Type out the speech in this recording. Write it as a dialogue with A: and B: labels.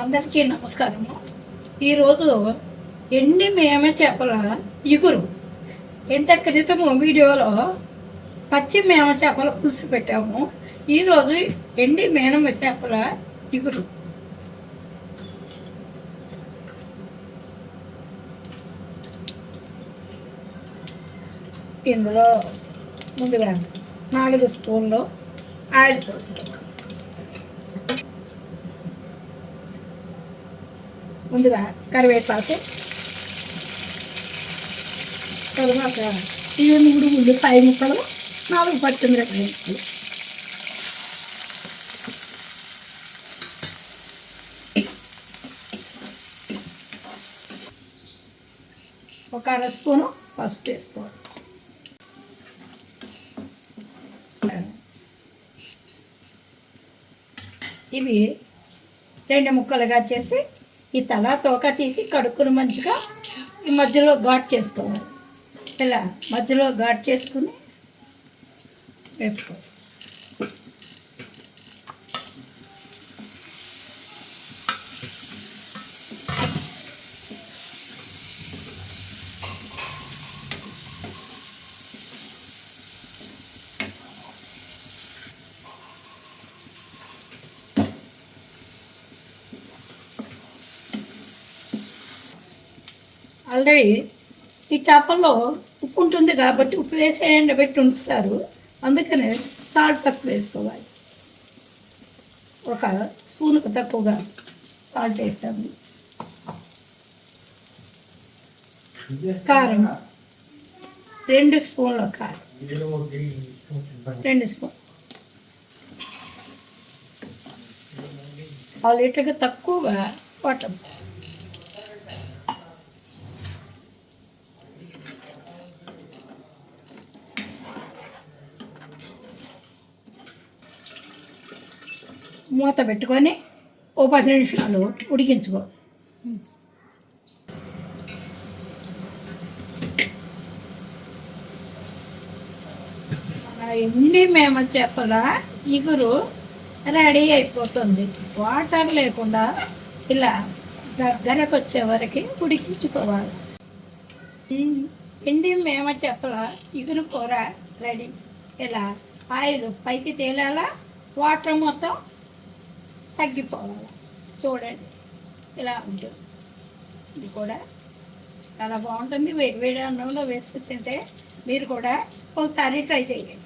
A: అందరికీ నమస్కారము. ఈరోజు ఎండి మేమ చేపల ఇగురు. ఇంత క్రితము వీడియోలో పచ్చి మేమ చేపల పులుసు పెట్టాము. ఈరోజు ఎండి మేనమ చేపల ఇగురు. ఇందులో ముందుగా 4 స్పూన్లు ఆయిల్ పోసుకుంటాం. ముందుగా కరివేపాకు, తరువాత ఇవి 3 ఉల్లిపాయ ముక్కలు, 4 పచ్చిమిరపకాయలు, ఒక 1/2 స్పూను పసుపు వేసుకోవాలి. ఇవి 2 ముక్కలుగా చేసి ఈ తల తోక తీసి కడుక్కుని మంచిగా ఈ మధ్యలో ఘాట్ చేసుకోవాలి. ఇలా మధ్యలో ఘాట్ చేసుకుని వేసుకోవాలి. ఆల్రెడీ ఈ చేపల్లో ఉప్పు ఉంటుంది కాబట్టి ఉప్పు వేసి ఎండబెట్టి ఉంచుతారు. అందుకనే సాల్ట్ తక్కువ వేసుకోవాలి. ఒక స్పూన్కు తక్కువగా సాల్ట్ వేసాము. కారం 2 స్పూన్ల కారం, 2 స్పూన్. 1 లీటర్కి తక్కువగా వాటర్. మూత పెట్టుకొని ఓ 10 నిమిషాలు ఉడికించుకో. ఎండి మేమ చేపల ఇగురు రెడీ అయిపోతుంది. వాటర్ లేకుండా ఇలా దగ్గరకు వచ్చే వరకు ఉడికించుకోవాలి. ఎండి మేమ చేపల ఇగురు కూర రెడీ. ఇలా ఆయిల్ పైకి తేలాలా, వాటర్ మొత్తం తగ్గిపోవాలి. చూడండి ఇలా ఉంటుంది. ఇది కూడా చాలా బాగుంటుంది. వేడి వేడి అన్నంలో వేసుకుని తింటే మీరు కూడా ఒకసారి ట్రై చేయండి.